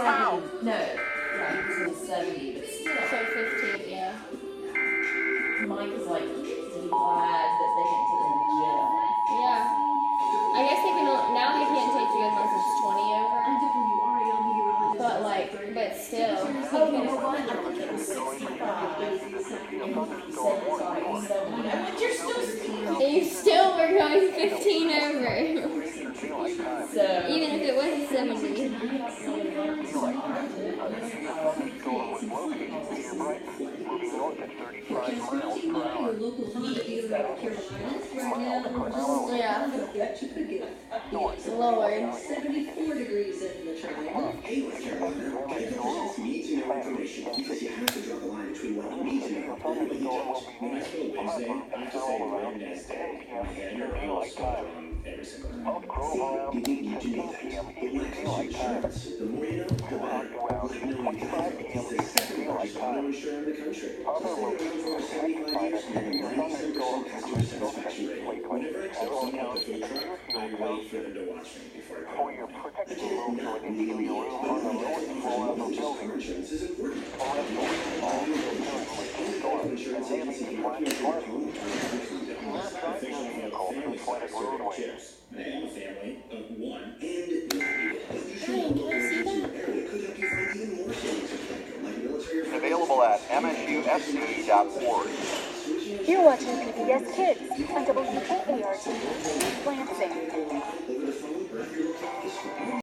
No, right, he's in his 70s, but still. So 15, yeah. Mike is like, to be glad that they didn't put him in jail. Yeah. I guess they can, now they can't take you unless it's 20 over. But like, but still. Oh, you know what? I think it was 65. And he said, sorry, it was 70. I went, you're still stealing. And you still were going 15 over. So, Even if it was 70. Yeah. Lord. 74 degrees in the triangle. Hey, North Carolina, Geico needs to know information because you have to draw the line between what you need to know and what you don't. When I spell Wednesday, I have to say Wednesday. My head or else every single time. You think you do know that. But when it comes to insurance, the more you know, the better. Like knowing Geico is the second largest auto insurer in the country. Plus, they've been around for over 75 years and have a 97% customer satisfaction rate. Whenever I tip someone at the food truck, I wait for them to watch me before I call them. I just not legally but just car insurance is important. Geico Insurance Agency can help you with your home, officially family size survey chips. I am a family of one, and you should know local agents in your area could help you find even more savings with Geico, like military or Available at msufc.org. You're watching PBS Kids on WKAR-TV, Lansing.